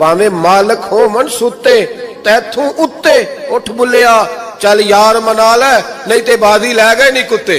ਭਾਵੇਂ ਮਾਲਕ ਹੋਵਣ ਸੁੱਤੇ ਤੈਥੋਂ ਉੱਤੇ ਉੱਠ ਬੁੱਲਿਆ ਚੱਲ ਯਾਰ ਮਨਾ ਲੈ ਨਹੀਂ ਤੇ ਬਾਜ਼ੀ ਲੈ ਗਏ ਨਹੀਂ ਕੁੱਤੇ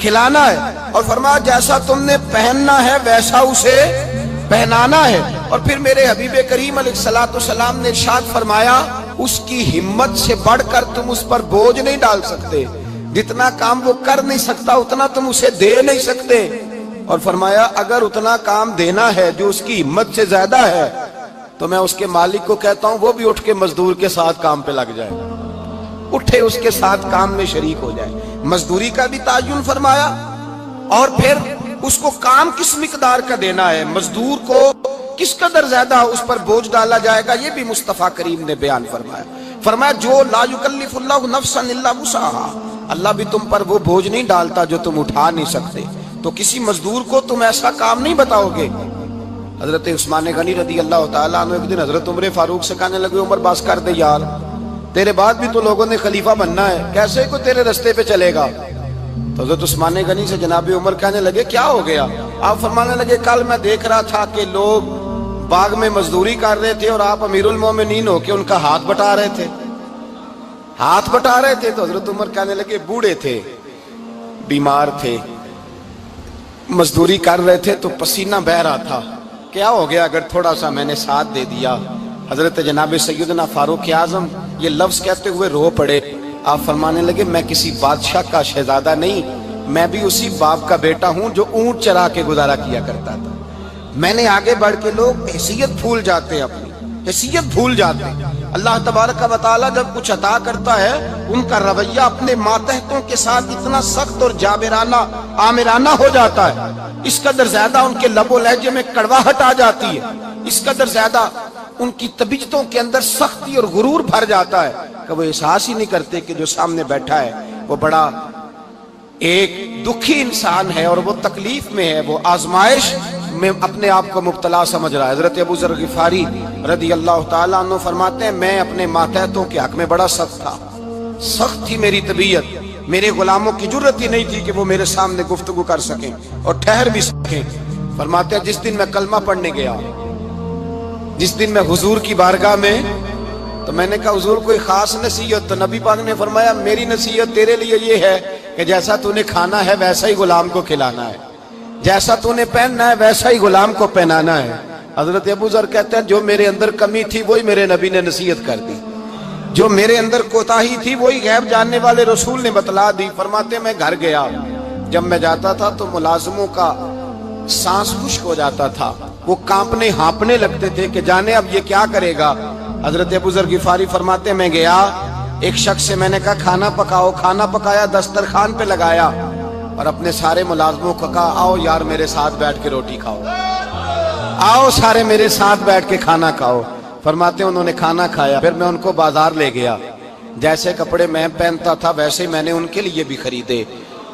کھلانا ہے، اور فرمایا جیسا تم نے پہننا ہے ویسا اسے پہنانا ہے۔ اور پھر میرے حبیب کریم علیہ الصلوۃ والسلام نے ارشاد فرمایا اس کی ہمت سے بڑھ کر تم اس پر بوجھ نہیں ڈال سکتے، جتنا کام وہ کر نہیں سکتا اتنا تم اسے دے نہیں سکتے، اور فرمایا اگر اتنا کام دینا ہے جو اس کی ہمت سے زیادہ ہے تو میں اس کے مالک کو کہتا ہوں وہ بھی اٹھ کے مزدور کے ساتھ کام پہ لگ جائے، اٹھے اس کے ساتھ کام میں شریک ہو جائے۔ مزدوری کا بھی تعین فرمایا، اور پھر اس کو کام کس مقدار کا دینا ہے، مزدور کو کس قدر زیادہ اس پر بوجھ ڈالا جائے گا، یہ بھی مصطفیٰ کریم نے بیان فرمایا۔ فرمایا جو لا یکلف اللہ نفسا الا وسعها، اللہ بھی تم پر وہ بوجھ نہیں ڈالتا جو تم اٹھا نہیں سکتے، تو کسی مزدور کو تم ایسا کام نہیں بتاؤ گے۔ حضرت عثمان غنی رضی اللہ تعالیٰ عنہ ایک دن حضرت عمر فاروق سے کہنے لگے عمر بس کر دے یار، تیرے بعد بھی تو لوگوں نے خلیفہ بننا ہے، کیسے کوئی تیرے رستے پہ چلے گا؟ تو حضرت عثمان غنی سے جناب عمر کہنے لگے کیا ہو گیا؟ آپ فرمانے لگے کل میں دیکھ رہا تھا کہ لوگ باغ میں مزدوری کر رہے تھے اور آپ امیر المومنین ہو کے ان کا ہاتھ بٹا رہے تھے، ہاتھ بٹا رہے تھے۔ تو حضرت عمر کہنے لگے بوڑھے تھے، بیمار تھے، مزدوری کر رہے تھے تو پسینہ بہہ رہا تھا، کیا ہو گیا اگر تھوڑا سا میں نے ساتھ دے دیا؟ حضرت جناب سیدنا فاروق اعظم یہ لفظ کہتے ہوئے رو پڑے۔ آپ فرمانے لگے میں کسی بادشاہ کا شہزادہ نہیں، میں بھی اسی باپ کا بیٹا ہوں جو اونٹ چرا کے گزارا کیا کرتا تھا۔ میں نے آگے بڑھ کے لوگ حیثیت بھول جاتے ہیں، اپنی حیثیت بھول جاتے ہیں۔ اللہ تبارک و تعالیٰ جب کچھ عطا کرتا ہے ان کا رویہ اپنے ماتحتوں کے ساتھ اتنا سخت اور جابرانہ آمرانہ ہو جاتا ہے، اس قدر زیادہ ان کے لب و لہجے میں کڑواہٹ آ جاتی ہے، اس قدر زیادہ ان کی طبیعتوں کے اندر سختی اور غرور بھر جاتا ہے کہ وہ احساس ہی نہیں کرتے کہ جو سامنے بیٹھا ہے وہ بڑا ایک دکھی انسان ہے اور وہ تکلیف میں ہے، وہ آزمائش میں اپنے آپ کو مبتلا سمجھ رہا ہے۔ حضرت ابو ذر غفاری رضی اللہ تعالیٰ عنہ فرماتے ہیں میں اپنے ماتحتوں کے حق میں بڑا سخت تھا، سخت تھی میری طبیعت، میرے غلاموں کی جرت ہی نہیں تھی کہ وہ میرے سامنے گفتگو کر سکیں اور ٹھہر بھی سکیں۔ فرماتے ہیں جس دن میں کلمہ پڑھنے گیا، جس دن میں حضور کی بارگاہ میں، تو میں نے کہا حضور کوئی خاص نصیحت؟ تو نبی پاک نے فرمایا میری نصیحت تیرے لیے یہ ہے کہ جیسا تو نے کھانا ہے ویسا ہی غلام کو کھلانا ہے، جیسا تو نے پہننا ہے ویسا ہی غلام کو پہنانا ہے۔ حضرت ابو ذر کہتے ہیں جو میرے اندر کمی تھی وہی میرے نبی نے نصیحت کر دی، جو میرے اندر کوتاہی تھی وہی غیب جاننے والے رسول نے بتلا دی۔ فرماتے ہیں میں گھر گیا، جب میں جاتا تھا تو ملازموں کا سانس خشک ہو جاتا تھا، وہ کانپنے ہانپنے لگتے تھے کہ جانے اب یہ کیا کرے گا۔ حضرت ابو ذر غفاری فرماتے ہیں میں گیا، ایک شخص سے میں نے کہا کھانا پکاؤ، کھانا پکایا، دسترخوان پہ لگایا اور اپنے سارے ملازموں کو کہا آؤ یار میرے ساتھ بیٹھ کے روٹی کھاؤ، آؤ سارے میرے ساتھ بیٹھ کے کھانا کھاؤ۔ فرماتے ہیں انہوں نے کھانا کھایا، پھر میں ان کو بازار لے گیا، جیسے کپڑے میں پہنتا تھا ویسے ہی میں نے ان کے لیے بھی خریدے۔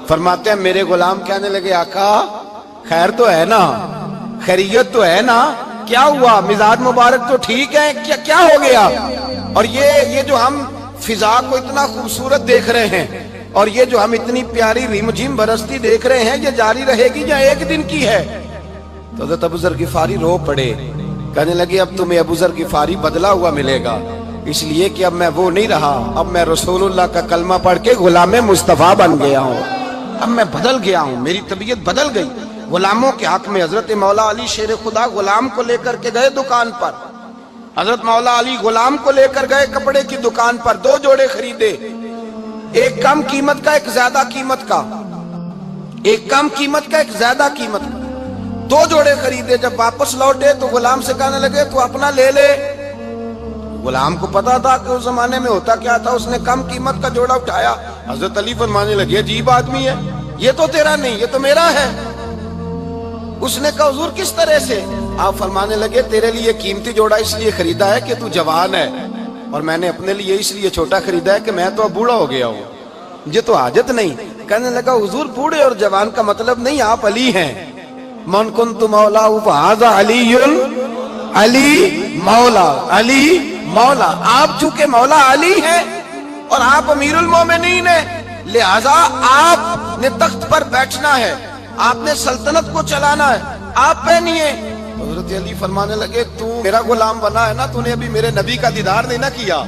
فرماتے ہیں میرے غلام کہنے لگے آقا خیر تو ہے نا، خیریت تو ہے نا، کیا ہوا؟ مزاج مبارک تو ٹھیک ہے، کیا ہو گیا؟ اور یہ جو ہم فضا کو اتنا خوبصورت دیکھ رہے ہیں اور یہ جو ہم اتنی پیاری ریم جھم برستی دیکھ رہے ہیں یہ جاری رہے گی یا ایک دن کی ہے؟ تو حضرت ابو ذر غفاری رو پڑے، کہنے لگے اب تمہیں ابو ذر غفاری بدلا ہوا ملے گا، اس لیے کہ اب میں وہ نہیں رہا، اب میں رسول اللہ کا کلمہ پڑھ کے غلام مصطفیٰ بن گیا ہوں، اب میں بدل گیا ہوں، میری طبیعت بدل گئی۔ غلاموں کے حق میں حضرت مولا علی شیر خدا غلام کو لے کر کے گئے دکان پر، حضرت مولا علی غلام کو لے کر گئے کپڑے کی دکان پر، 2 جوڑے خریدے، ایک کم قیمت کا ایک زیادہ قیمت کا، ایک کم قیمت کا ایک زیادہ قیمت کا، 2 جوڑے خریدے۔ جب واپس لوٹے تو غلام سے کہنے لگے تو اپنا لے لے۔ غلام کو پتا تھا کہ اس زمانے میں ہوتا کیا تھا، اس نے کم قیمت کا جوڑا اٹھایا۔ حضرت علی فرمانے لگے عجیب آدمی ہے، یہ تو تیرا نہیں یہ تو میرا ہے۔ اس نے کہا حضور کس طرح سے؟ آپ فرمانے لگے تیرے لیے قیمتی جوڑا اس لیے خریدا ہے کہ تو جوان ہے، اور میں نے اپنے لیے اس لیے چھوٹا خریدا ہے کہ میں تو اب بوڑھا ہو گیا ہوں، مجھے تو حاجت نہیں۔ کہنے لگا حضور بوڑھے اور جوان کا مطلب نہیں، آپ علی ہیں، من کنت مولا فہذا علی علی مولا، علی مولا، آپ چونکہ مولا علی ہیں اور آپ امیر المومنین ہیں، لہذا آپ نے تخت پر بیٹھنا ہے، آپ نے سلطنت کو چلانا ہے، آپ پہنیے۔ حضرت علی فرمانے لگے تو میرا غلام بنا ہے نا، تو نے ابھی میرے نبی کا دیدار نہیں نہ کیا،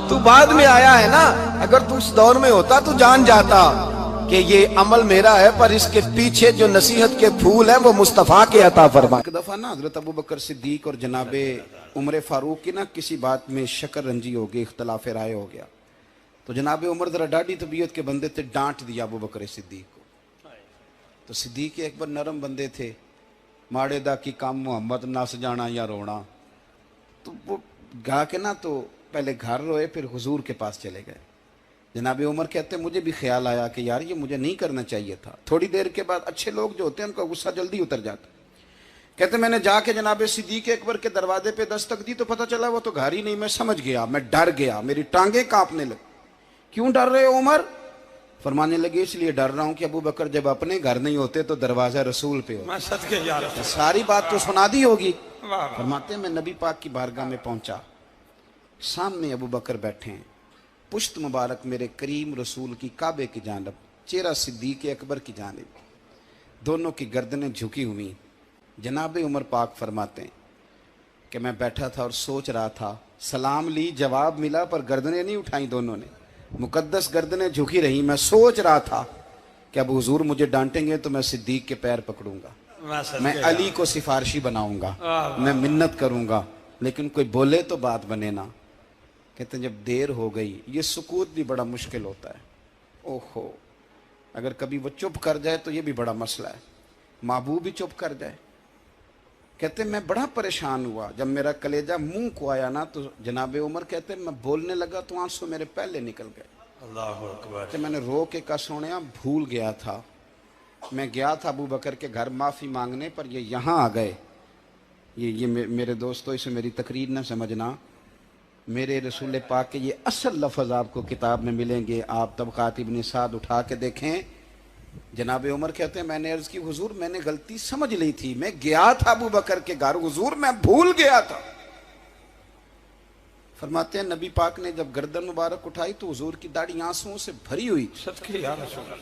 تو بعد میں آیا ہے نا، اگر تو اس دور میں ہوتا تو جان جاتا۔ کہ یہ عمل میرا ہے پر اس کے پیچھے جو نصیحت کے پھول ہیں وہ مصطفیٰ کے عطا فرما. ایک دفعہ نا حضرت ابو بکر صدیق اور جناب عمر فاروق کی نا کسی بات میں شکر رنجی ہو گئی, اختلاف رائے ہو گیا. تو جناب عمر ذرا ڈاڈی طبیعت کے بندے تھے, ڈانٹ دیا ابو بکر صدیق کو. تو صدیق اکبر نرم بندے تھے, ماڑے دا کی کام محمد نس جانا یا رونا. تو وہ گا کے نا تو پہلے گھر روئے, پھر حضور کے پاس چلے گئے. جناب عمر کہتے ہیں مجھے بھی خیال آیا کہ یار یہ مجھے نہیں کرنا چاہیے تھا. تھوڑی دیر کے بعد اچھے لوگ جو ہوتے ہیں ان کا غصہ جلدی اتر جاتا. کہتے میں نے جا کے جناب صدیق اکبر کے دروازے پہ دستک دی تو پتہ چلا وہ تو گھر ہی نہیں. میں سمجھ گیا, میں ڈر گیا, میری ٹانگیں کانپنے لگی. کیوں ڈر رہے ہو عمر؟ فرمانے لگے اس لیے ڈر رہا ہوں کہ ابو بکر جب اپنے گھر نہیں ہوتے تو دروازہ رسول پہ ہوتا. ساری بات تو سنا دی ہوگی. فرماتے ہیں میں نبی پاک کی بارگاہ میں پہنچا, سامنے ابو بکر بیٹھے ہیں, پشت مبارک میرے کریم رسول کی کعبے کی جانب, چہرہ صدیق اکبر کی جانب, دونوں کی گردنیں جھکی ہوئی. جناب عمر پاک فرماتے ہیں کہ میں بیٹھا تھا اور سوچ رہا تھا, سلام لی, جواب ملا پر گردنیں نہیں اٹھائیں دونوں نے, مقدس گردنیں جھکی رہی. میں سوچ رہا تھا کہ اب حضور مجھے ڈانٹیں گے تو میں صدیق کے پیر پکڑوں گا, میں علی کو سفارشی بناؤں گا, میں منت کروں گا, لیکن کوئی بولے تو بات بنے نا. کہتے ہیں جب دیر ہو گئی, یہ سکوت بھی بڑا مشکل ہوتا ہے. اوہو, اگر کبھی وہ چپ کر جائے تو یہ بھی بڑا مسئلہ ہے, محبوب بھی چپ کر جائے. کہتے ہیں میں بڑا پریشان ہوا, جب میرا کلیجہ منہ کو آیا نا تو جناب عمر کہتے ہیں میں بولنے لگا تو آنسو میرے پہلے نکل گئے. اللہ اکبر. کہ میں نے رو کے کہا سونیا بھول گیا تھا, میں گیا تھا ابو بکر کے گھر معافی مانگنے, پر یہ یہاں آ گئے. یہ میرے دوستو اسے میری تقریر نہ سمجھنا, میرے رسول پاک کے یہ اصل لفظ آپ کو کتاب میں ملیں گے. آپ طبقات ابن سعد اٹھا کے دیکھیں. جناب عمر کہتے ہیں میں نے عرض کی حضور میں نے غلطی سمجھ لی تھی, میں گیا تھا ابو بکر کے گھر حضور, میں بھول گیا تھا. فرماتے ہیں نبی پاک نے جب گردن مبارک اٹھائی تو حضور کی داڑھی آنسوؤں سے بھری ہوئی,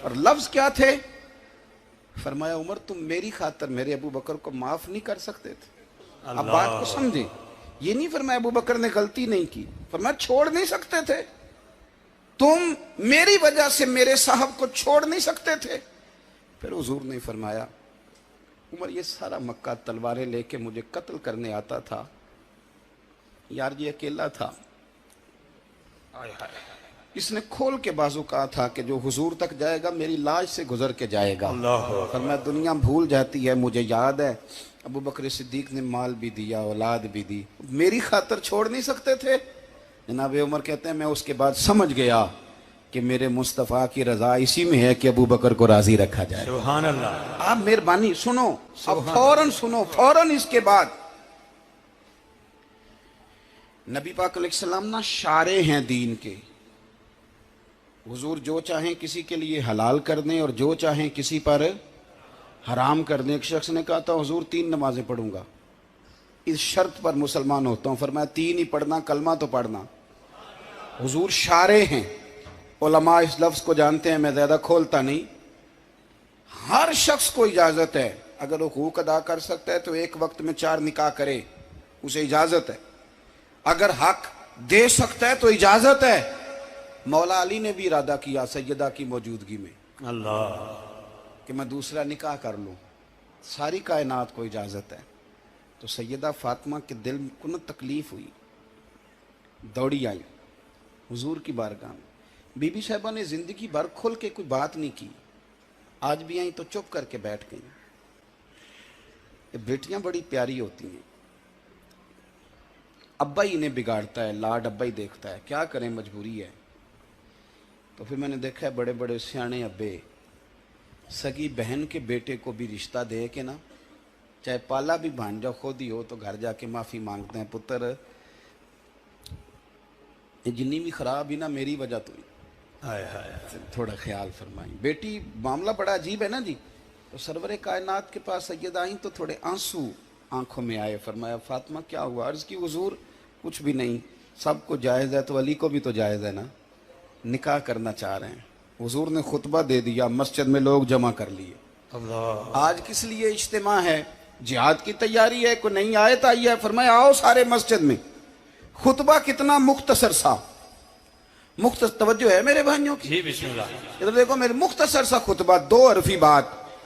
اور لفظ کیا تھے؟ فرمایا عمر تم میری خاطر میرے ابو بکر کو معاف نہیں کر سکتے تھے. اب بات کو سمجھیں, یہ نہیں فرمایا ابو بکر نے غلطی نہیں کی, فرمایا چھوڑ نہیں سکتے تھے, تم میری وجہ سے میرے صاحب کو چھوڑ نہیں سکتے تھے. پھر حضور نے فرمایا عمر یہ سارا مکہ تلواریں لے کے مجھے قتل کرنے آتا تھا, یار یہ اکیلا تھا, اس نے کھول کے بازو کہا تھا کہ جو حضور تک جائے گا میری لاش سے گزر کے جائے گا. فرمایا دنیا بھول جاتی ہے, مجھے یاد ہے ابو بکر صدیق نے مال بھی دیا, اولاد بھی دی, میری خاطر چھوڑ نہیں سکتے تھے. جناب عمر کہتے ہیں میں اس کے بعد سمجھ گیا کہ میرے مصطفیٰ کی رضا اسی میں ہے کہ ابو بکر کو راضی رکھا جائے. سبحان اللہ. آپ مہربانی سنو, اب فوراً سنو, فوراً اس کے بعد نبی پاک علیہ السلام نا شارع ہیں دین کے. حضور جو چاہیں کسی کے لیے حلال کر دیں اور جو چاہیں کسی پر حرام کر دیں. ایک شخص نے کہا تھا حضور 3 نمازیں پڑھوں گا, اس شرط پر مسلمان ہوتا ہوں. فرمایا 3 ہی پڑھنا, کلمہ تو پڑھنا. حضور شارع ہیں, علماء اس لفظ کو جانتے ہیں, میں زیادہ کھولتا نہیں. ہر شخص کو اجازت ہے, اگر وہ حقوق ادا کر سکتا ہے تو ایک وقت میں 4 نکاح کرے, اسے اجازت ہے. اگر حق دے سکتا ہے تو اجازت ہے. مولا علی نے بھی ارادہ کیا سیدہ کی موجودگی میں اللہ کہ میں دوسرا نکاح کر لوں, ساری کائنات کو اجازت ہے. تو سیدہ فاطمہ کے دل کو نہ تکلیف ہوئی, دوڑی آئی حضور کی بارگاہ میں. بی بی صاحبہ نے زندگی بھر کھل کے کوئی بات نہیں کی, آج بھی آئیں تو چپ کر کے بیٹھ گئیں. بیٹیاں بڑی پیاری ہوتی ہیں, ابا ہی انہیں بگاڑتا ہے, لاڈ ابا ہی دیکھتا ہے, کیا کریں مجبوری ہے. تو پھر میں نے دیکھا ہے بڑے بڑے سیانے ابے سگی بہن کے بیٹے کو بھی رشتہ دے کے نا, چاہے پالا بھی بھانجا خود ہی ہو, تو گھر جا کے معافی مانگتے ہیں, پتر یہ جنی بھی خراب ہی نا میری وجہ تو ہی, تھوڑا خیال فرمائیں. بیٹی معاملہ بڑا عجیب ہے نا جی. تو سرور کائنات کے پاس سید آئیں تو تھوڑے آنسو آنکھوں میں آئے. فرمایا فاطمہ کیا ہوا؟ عرض کی حضور کچھ بھی نہیں, سب کو جائز ہے تو علی کو بھی تو جائز ہے نا, نکاح کرنا چاہ رہے ہیں. حضور نے خطبہ دے دیا, مسجد میں لوگ جمع کر لیے. آج کس لیے اجتماع ہے؟ جہاد کی تیاری ہے, کوئی نئی آیت آئی ہے. فرمایا آؤ سارے مسجد میں. خطبہ کتنا مختصر سا, توجہ ہے میرے بھائیوں کی؟ جی بسم اللہ. ادھر دیکھو میری مختصر سا خطبہ، 2 حرفی بات.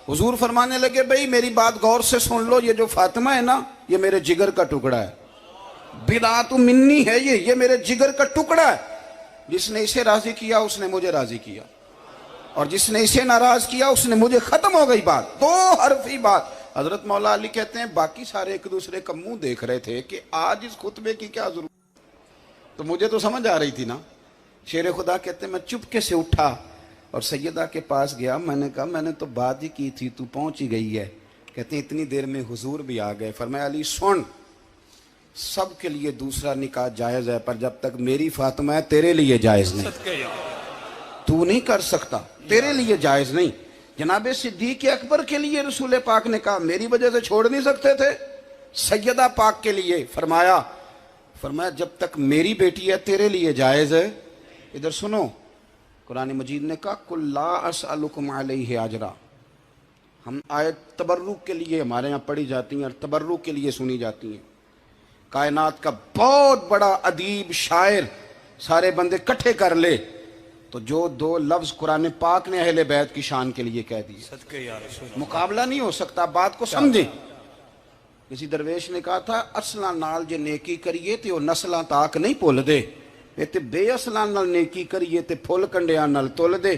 حضور فرمانے لگے بھئی میری بات غور سے سن لو، یہ جو فاطمہ ہے نا یہ میرے جگر کا ٹکڑا ہے، بضعۃ منی ہے، یہ میرے جگر کا ٹکڑا ہے. جس نے اسے راضی کیا اس نے مجھے راضی کیا، اور جس نے اسے ناراض کیا اس نے مجھے. ختم ہو گئی بات، 2 حرفی بات. حضرت مولا علی کہتے ہیں باقی سارے ایک دوسرے کا منہ دیکھ رہے تھے کہ آج اس خطبے کی کیا ضرورت. تو مجھے تو سمجھ آ رہی تھی نا. شیر خدا کہتے ہیں میں چپکے سے اٹھا اور سیدہ کے پاس گیا. میں نے کہا میں نے تو بات ہی کی تھی، تو پہنچ ہی گئی ہے. کہتے ہیں اتنی دیر میں حضور بھی آ گئے. فرمایا علی سن، سب کے لیے دوسرا نکاح جائز ہے، پر جب تک میری فاطمہ ہے تیرے لیے جائز نہیں. صدقے یا تو نہیں کر سکتا، تیرے لیے جائز نہیں. جناب صدیق اکبر کے لیے رسول پاک نے کہا، میری وجہ سے چھوڑ نہیں سکتے تھے. سیدہ پاک کے لیے فرمایا جب تک میری بیٹی ہے تیرے لیے جائز ہے. ادھر سنو، قرآن مجید نے کہا قُلْ لَا أَسْأَلُكُمْ عَلَيْهِ أَجْرًا. ہم آیت تبرک کے لیے ہمارے یہاں پڑھی جاتی ہیں اور تبرک کے لیے سنی جاتی ہیں. کائنات کا بہت بڑا ادیب شاعر سارے بندے کٹھے کر لے تو جو 2 لفظ قرآن پاک نے اہل بیت کی شان کے لیے کہہ دیے، صدقے یا رسول اللہ. مقابلہ نہیں ہو سکتا. بات کو سمجھیں. کسی درویش نے کہا تھا اصلاں نال جے نیکی کریے تے وہ نسلاں تاک نہیں بھول دے، تے بے اصلاں نال نیکی کریے تے پھل کنڈیاں نال تل دے.